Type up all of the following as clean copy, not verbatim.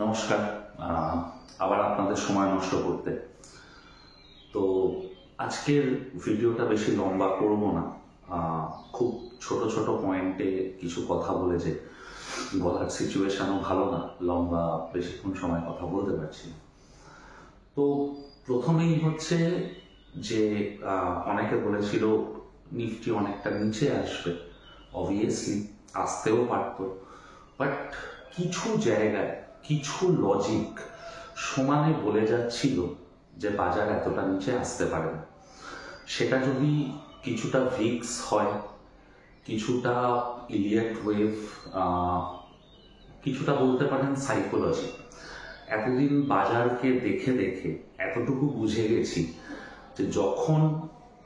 নমস্কার। আবার আপনাদের সময় নষ্ট করতে তো আজকের ভিডিওটা বেশি লম্বা করব না। খুব ছোট ছোট পয়েন্টে কিছু কথা বলে যে বলার সিচুয়েশনও ভালো না, লম্বা বেশিক্ষণ সময় কথা বলতে পারছি না। তো প্রথমেই হচ্ছে যে অনেকে বলেছিল নিফটি অনেকটা নিচে আসবে, অবভিয়াসলি আসতেও পারত, বাট কিছু জায়গায় কিছু লজিক সমানে বলে যাচ্ছিল যে বাজার এতটা নিচে আসতে পারে না। সেটা যদি কিছুটা ভিক্স হয়, কিছুটা ইলিয়ট ওয়েভ, কিছুটা বলতে পারেন সাইকোলজি। এতদিন বাজারকে দেখে দেখে এতটুকু বুঝে গেছি যে যখন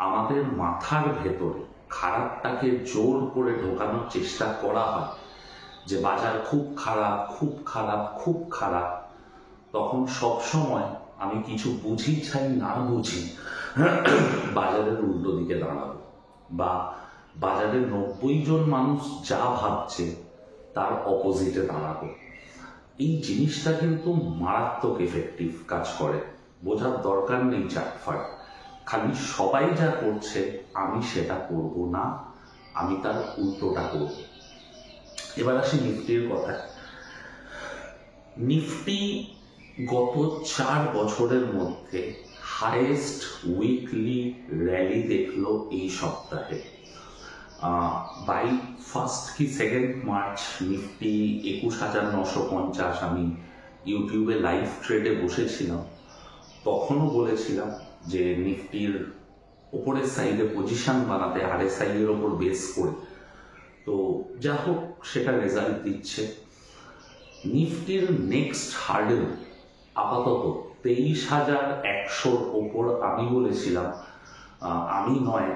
আমাদের মাথার ভেতরে খারাপটাকে জোর করে ঢোকানোর চেষ্টা করা হয় যে বাজার খুব খারাপ খুব খারাপ খুব খারাপ, তখন সবসময় আমি কিছু বুঝি চাই না বুঝি বাজারের উল্টো দিকে দাঁড়াবো, বা বাজারের 90 জন মানুষ যা ভাবছে তার অপোজিটে দাঁড়াবো। এই জিনিসটা কিন্তু মারাত্মক এফেক্টিভ কাজ করে। বোঝার দরকার নেই চাটফাট, খালি সবাই যা করছে আমি সেটা করব না, আমি তার উল্টোটা করব। এবার আসি নিফটির কথায়। নিফটি গত 4 বছরের মধ্যে হাইয়েস্ট উইকলি র্যালি দেখলো এই সপ্তাহে। বাই 1 কি 2 মার্চ নিফটি 21,950, আমি ইউটিউবে লাইভ ট্রেডে বসেছিলাম, তখনও বলেছিলাম যে নিফটির ওপরের সাইডে পজিশন বানাতে RSI এর ওপর বেস করে। তো যা হোক, সেটা রেজাল্ট দিচ্ছে। নিফটির নেক্সট হার্ডেল আপাতত 23,100 ওপর। আমি বলেছিলাম, আমি নয়,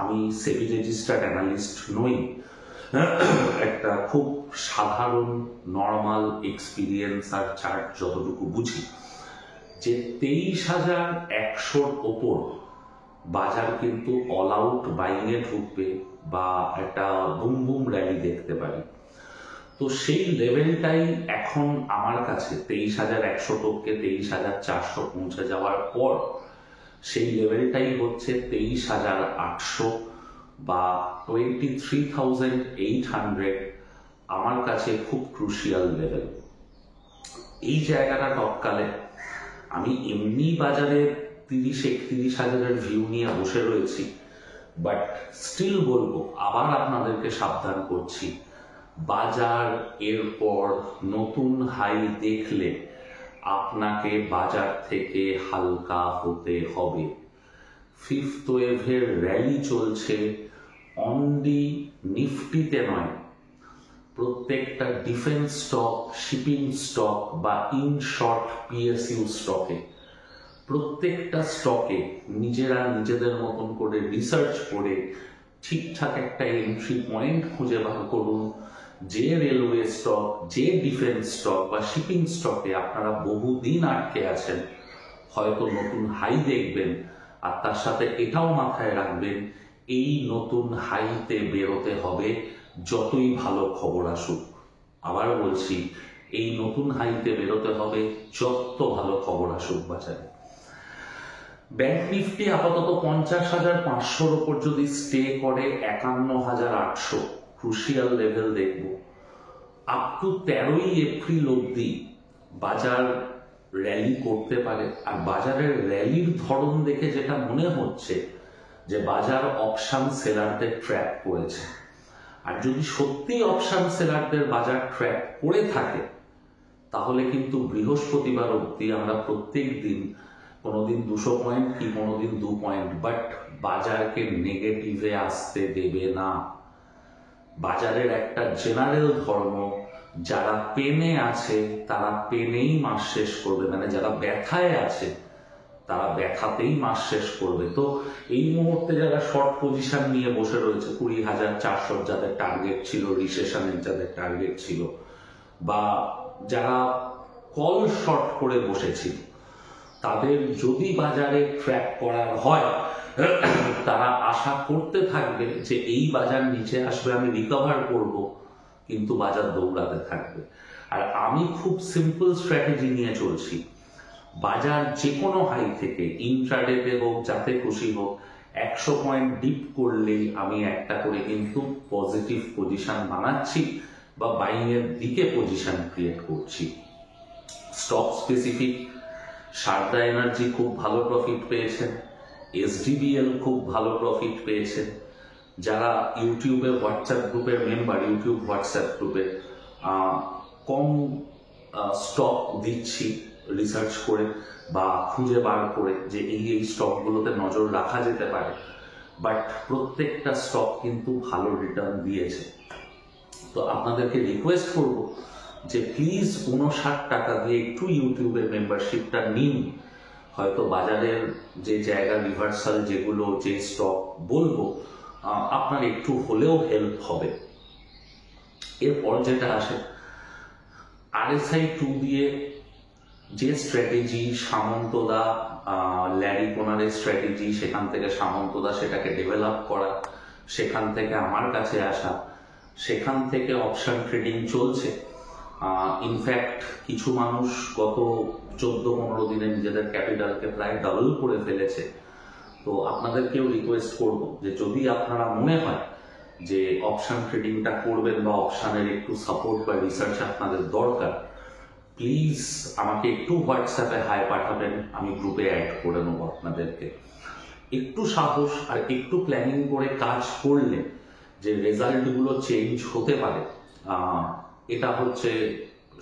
আমি সেবি রেজিস্টার্ড অ্যানালিস্ট নই, একটা খুব সাধারণ নর্মাল এক্সপিরিয়েন্স আর চার্ট যতটুকু বুঝি, যে 23,100 ওপর বাজার কিন্তু অল আউট বাইং এ ঢুকবে বা একটা বুম বুম র্যালি দেখতে পারি। তো সেই লেভেলটাই এখন আমার কাছে 23,100 টপকে 23,400 পৌঁছে যাওয়ার পর সেই লেভেলটাই হচ্ছে 23,800 বা 23,800 আমার কাছে খুব ক্রুশিয়াল লেভেল। এই জায়গাটা টপকালে আমি এমনি বাজারে 30-31 হাজারের ভিউ নিয়ে বসে রয়েছি, বাট স্টিল বলবো, আবার আপনাদেরকে সাবধান করছি, বাজার এরপর নতুন হাই দেখলে আপনাকে বাজার থেকে হালকা হতে হবে। 5th ওয়েভের র্যালি চলছে অনলি নিফটিতে নয়, প্রত্যেকটা ডিফেন্স স্টক, শিপিং স্টক বা ইন শর্ট PSU স্টকে, প্রত্যেকটা স্টকে নিজেরা নিজেদের মতন করে রিসার্চ করে ঠিকঠাক একটা এন্ট্রি পয়েন্ট খুঁজে বার করুন। যে রেলওয়ে স্টক, যে ডিফেন্স স্টক বা শিপিং স্টকে আপনারা বহুদিন আটকে আছেন, হয়তো নতুন হাই দেখবেন, আর তার সাথে এটাও মাথায় রাখবেন এই নতুন হাইতে বেরোতে হবে যতই ভালো খবর আসুক। আবার বলছি, এই নতুন হাইতে বেরোতে হবে যত ভালো খবর আসুক বাজারে। ব্যাংক নিফটি আপাতত 50,500 ওপর যদি স্টে করে 51,800 ক্রুশিয়াল লেভেল দেখব। আপ টু 13ই এপ্রিল অব্দি বাজার র্যালি করতে পারে। আর বাজারের র্যালির ধরন দেখে যেটা মনে হচ্ছে যে বাজার অপশন সেলারদের ট্র্যাপ করেছে। আর যদি সত্যি অপশন সেলারদের বাজার ট্র্যাপ করে থাকে, তাহলে কিন্তু বৃহস্পতিবার অব্দি আমরা প্রত্যেক দিন কোনোদিন 200 পয়েন্ট কি কোনোদিন 2 পয়েন্ট, বাট বাজারকে নেগেটিভে আসতে দেবে না। বাজারের একটা জেনারেল ধর্ম, যারা পেনে আছে তারা পেনেই মাস শেষ করবে, মানে যারা ব্যথায় আছে তারা ব্যথাতেই মাস শেষ করবে। তো এই মুহূর্তে যারা শর্ট পজিশন নিয়ে বসে রয়েছে, 20,400 যাদের টার্গেট ছিল, রিসেশনের যাদের টার্গেট ছিল, বা যারা কল শর্ট করে বসেছিল, তাদের যদি বাজারে ট্র্যাক করার হয়, তারা আশা করতে থাকবে যে এই বাজার নিচে আসবে, আমি রিকভার করব, কিন্তু বাজার দৌড়াতে থাকবে। আর আমি খুব সিম্পল স্ট্র্যাটেজি নিয়ে চলছি। বাজার যে কোনো হাই থেকে ইন্ট্রাডেতে হোক, যাতে খুশি হোক, 100 পয়েন্ট ডিপ করলেই আমি একটা করে কিন্তু পজিটিভ পজিশন বানাচ্ছি বা বাইং এর দিকে পজিশন ক্রিয়েট করছি। স্টক স্পেসিফিক সারদা এনার্জি খুব ভালো প্রফিট পেয়েছেন, SDBL খুব ভালো প্রফিট পেয়েছেন। যারা ইউটিউবে হোয়াটসঅ্যাপ গ্রুপের মেম্বার, ইউটিউব হোয়াটসঅ্যাপ গ্রুপে কম স্টক দিচ্ছি রিসার্চ করে বা খুঁজে বার করে যে এই স্টকগুলোতে নজর রাখা যেতে পারে, বাট প্রত্যেকটা স্টক কিন্তু ভালো রিটার্ন দিয়েছে। তো আপনাদেরকে রিকোয়েস্ট করব যে প্লিজ 59 টাকা দিয়ে একটু ইউটিউবের মেম্বারশিপটা নিন। হয়তো বাজারের যে জায়গা রিভার্সাল, যেগুলো যে স্টক বলবো, আপনার একটু হলেও হেল্প হবে। এরপর যেটা আসে, RSI 2 দিয়ে যে স্ট্র্যাটেজি সামন্তদা, ল্যারি কোনারের স্ট্র্যাটেজি, সেখান থেকে সামন্তদা সেটাকে ডেভেলপ করা, সেখান থেকে আমার কাছে আসা, সেখান থেকে অপশন ট্রেডিং চলছে। ইনফ্যাক্ট কিছু মানুষ গত 14-15 দিনে নিজেদের ক্যাপিটালকে প্রায় ডাবল করে ফেলেছে। তো আপনাদেরকেও রিকোয়েস্ট করব যে যদি আপনারা মনে হয় যে অপশন ট্রেডিংটা করবেন বা অপশনের একটু সাপোর্ট বা রিসার্চ আপনাদের দরকার, প্লিজ আমাকে একটু হোয়াটসঅ্যাপে হাই পাঠাবেন, আমি গ্রুপে অ্যাড করে নেব আপনাদেরকে। একটু সাহস আর একটু প্ল্যানিং করে কাজ করলে যে রেজাল্টগুলো চেঞ্জ হতে পারে, এটা হচ্ছে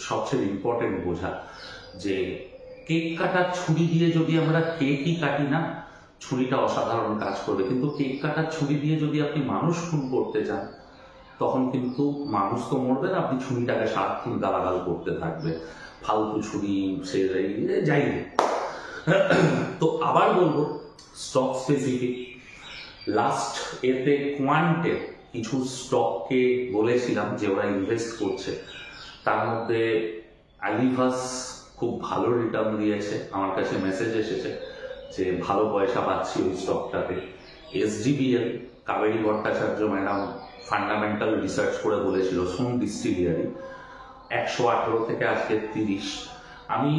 সবচেয়ে ইম্পর্টেন্ট বোঝা। যে কেক কাটার ছুরি দিয়ে যদি আমরা কেকই কাটি না, ছুরিটা অসাধারণ কাজ করবে, কিন্তু কেক কাটার ছুরি দিয়ে যদি আপনি মানুষ খুন করতে চান, তখন কিন্তু মানুষ তো মরবে না, আপনি ছুরিটাকে সারাক্ষণ গালাগাল করতে থাকবে, ফালতু ছুরি, সে যাই হোক। তো আবার বলবো, স্টক স্পেসিফিক লাস্ট এতে কোয়ান্টের কিছু স্টককে বলেছিলাম যে ওরা ইনভেস্ট করছে, তার মধ্যে আলিভাস খুব ভালো রিটার্ন দিয়েছে, আমার কাছে মেসেজ এসেছে যে ভালো পয়সা পাচ্ছি ওই স্টকটাতে। SDBL Kaveri Bhattacharya madam fundamental research করে বলেছিল, সোম ডিস্টিলিয়ারি 118 থেকে আজকে 30। আমি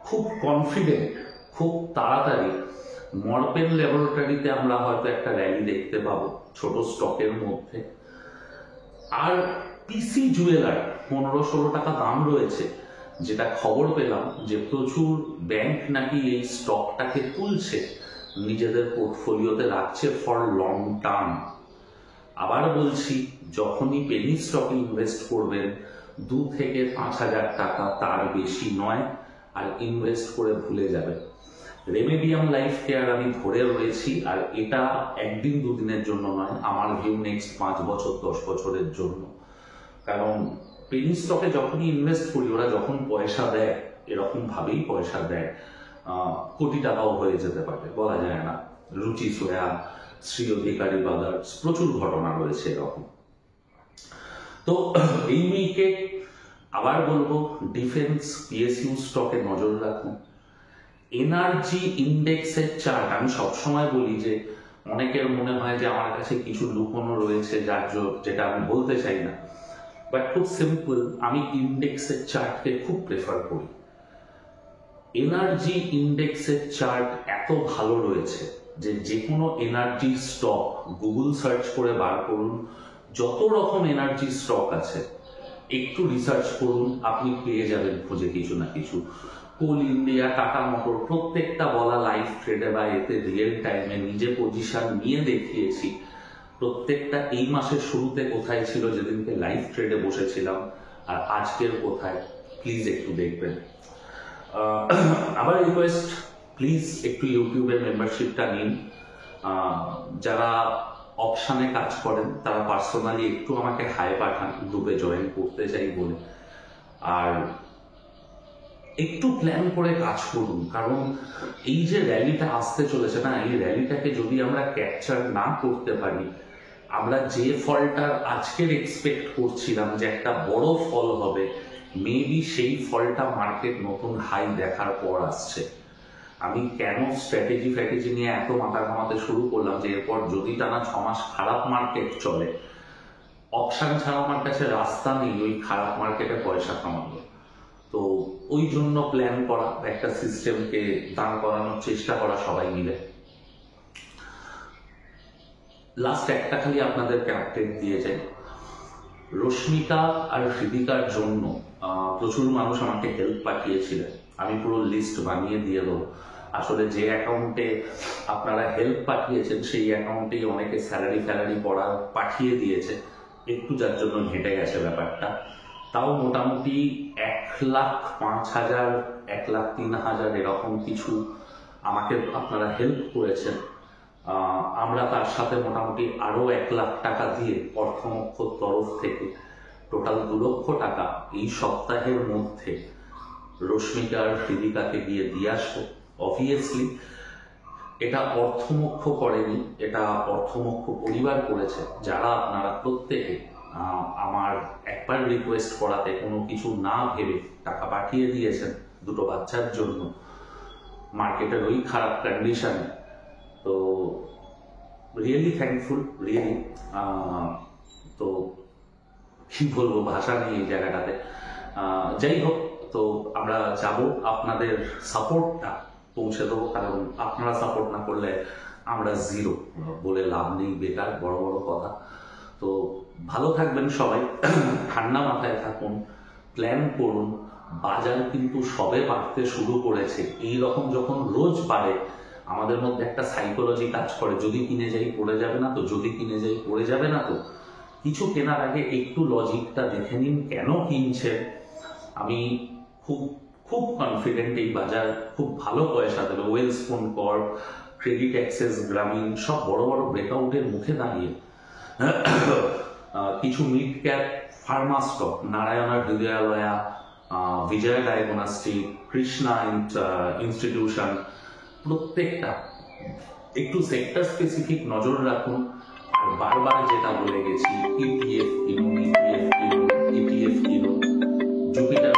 খুব কনফিডেন্ট খুব তাড়াতাড়ি মরপেন ল্যাবরেটরিতে আমরা হয়তো একটা র্যালি দেখতে পাবো ছোট স্টকের মধ্যে। আর পিসি জুয়েলার 15-16 টাকা দাম রয়েছে, যেটা খবর পেলাম যে প্রচুর ব্যাংক নাকি এই স্টকটাকে তুলছে, নিজেদের পোর্টফোলিওতে রাখছে ফর লং টার্ম। আবার বলছি, যখনই পেনি স্টকে ইনভেস্ট করবেন 2 থেকে 5,000 টাকা, তার বেশি নয়, আর ইনভেস্ট করে ভুলে যাবেন। রেমেডিয়াম লাইফ কেয়ার আমি ধরে রয়েছি, আর এটা একদিন দুদিনের জন্য নয়, আমার ভিউ নেক্সট 5 বছর 10 বছরের জন্য। কারণ পেনি স্টকে যখনই ইনভেস্ট করি, ওরা যখন পয়সা দেয় এরকম ভাবেই পয়সা দেয়, কোটি টাকাও হয়ে যেতে পারে, বলা যায় না। রুচি সোয়া, শ্রী অধিকারী ব্রাদার্স, প্রচুর ঘটনা রয়েছে এরকম। তো এই উইকে আবার বলবো, ডিফেন্স PSU স্টকে নজর রাখুন। এনার্জি ইন্ডেক্সের চার্ট, আমি সবসময় বলি যে অনেকের মনে হয় যে আমার কাছে কিছু লুকোনো রয়েছে, যেটা আমি বলতে চাই না, বাট খুব সিম্পল, আমি ইন্ডেক্সের চার্টকে খুব প্রেফার করি। এনার্জি ইন্ডেক্সের চার্ট এত ভালো রয়েছে যে কোনো এনার্জি স্টক গুগল সার্চ করে বার করুন, যত রকম এনার্জি স্টক আছে একটু রিসার্চ করুন, আপনি পেয়ে যাবেন খুঁজে কিছু না কিছু। কোল ইন্ডিয়া, টাটা মোটর, প্রত্যেকটা বলা লাইভ ট্রেডে বা এতে রিয়েল টাইমে নিজে পজিশন নিয়ে দেখিয়েছি। প্রত্যেকটা এই মাসের শুরুতে কোথায় ছিল যেদিনকে লাইভ ট্রেডে বসেছিলাম, আর আজকের কোথায়, প্লিজ একটু দেখবেন। আবার রিকোয়েস্ট, প্লিজ একটু ইউটিউবের মেম্বারশিপটা নিন। যারা অপশানে কাজ করেন তারা পার্সোনালি একটু আমাকে হাই পাঠান, গ্রুপে জয়েন করতে চাই বলে। আর একটু প্ল্যান করে কাজ করুন, কারণ এই যে র্যালিটা আসতে চলেছে না, এই র্যালিটাকে যদি আমরা ক্যাপচার না করতে পারি, আমরা যে ফলটা আজকের এক্সপেক্ট করছিলাম যে একটা বড় ফল হবে, মেবি সেই ফলটা মার্কেট নতুন হাই দেখার পর আসছে। আমি কেন স্ট্র্যাটেজি নিয়ে এত মাথা ঘামাতে শুরু করলাম যে এরপর যদি টানা 6 মাস খারাপ মার্কেট চলে, তাহলে 6 মাস পর 1 বছর পর 2 বছর পর 3 বছর পর 4 বছর পর 5 বছর পর 6 বছর পর অপশন ছাড়া আমার কাছে রাস্তা নেই ওই খারাপ মার্কেটে পয়সা কামানো। তো ওই জন্য প্ল্যান করা, একটা সিস্টেমকে দাঁড় করানোর চেষ্টা করা সবাই মিলে। লাস্ট একটা খালি আপনাদেরকে আপডেট দিয়ে যাই, রশ্মিকা আর হৃদিকার জন্য প্রচুর মানুষ আমাকে হেল্প পাঠিয়েছিলেন। আমি পুরো লিস্ট বানিয়ে দিয়ে দেবো। আসলে যে অ্যাকাউন্টে আপনারা হেল্প পাঠিয়েছেন সেই অ্যাকাউন্টেই অনেকে স্যালারি পড়া পাঠিয়ে দিয়েছে, একটু যার জন্য ঘেটে গেছে ব্যাপারটা। তাও মোটামুটি 1,05,000 1,03,000 এরকম কিছু আমাকে আপনারা হেল্প করেছেন। আমরা তার সাথে মোটামুটি আরো 1 লাখ টাকা দিয়ে অর্থমক্ষর তরফ থেকে টোটাল 2 লক্ষ টাকা এই সপ্তাহের মধ্যে রশ্মিকা আর হৃদিকাকে গিয়ে দিয়ে আসবো। অবভিয়াসলি এটা অর্থমুখ্য করেনি, এটা অর্থমুখ্য পরিবার করেছে, যারা আপনারা প্রত্যেকে আমার একবার রিকোয়েস্ট করাতে কোনো কিছু না ভেবে টাকা পাঠিয়ে দিয়েছেন দুটো বাচ্চার জন্য মার্কেটের ওই খারাপ কন্ডিশনে। তো রিয়েলি থ্যাঙ্কফুল, রিয়েলি। তো কি বলবো, ভাষা নেই এই জায়গাটাতে। যাই হোক, তো আমরা যাব, আপনাদের সাপোর্টটা পৌঁছে দেবো, কারণ আপনারা সাপোর্ট না করলে আমরা জিরো, বলে লাভ নেই, বেকার বড় বড় কথা। তো ভালো থাকবেন সবাই, ঠান্ডা মাথায় থাকুন, প্ল্যান করুন। বাজার কিন্তু সবে বাড়তে শুরু করেছে। এই রকম যখন রোজ বাড়ে আমাদের মধ্যে একটা সাইকোলজি কাজ করে, যদি কিনে যাই পড়ে যাবে না তো, যদি কিনে যাই পড়ে যাবে না তো। কিছু কেনার আগে একটু লজিকটা দেখে নিন, কেন কিনছে। আমি খুব খুব কনফিডেন্ট এই বাজার খুব ভালো পয়সা দেবে। ওয়েলস্পুন কর্প, ক্রেডিট অ্যাক্সেস, গ্রামীণ সব বড় বড় ব্রেকআউটের মুখে দাঁড়িয়ে কিছু mid cap pharma stock, Narayana Hrudayalaya, Vijaya diagnostic, Krishna institution, প্রত্যেকটা একটু সেক্টর স্পেসিফিক নজর রাখুন। আর বারবার যেটা বলে গেছি, ইটিএফ কিনুন, ইটিএফ কিনুন, ইটিএফ কিনুন। জুপিটার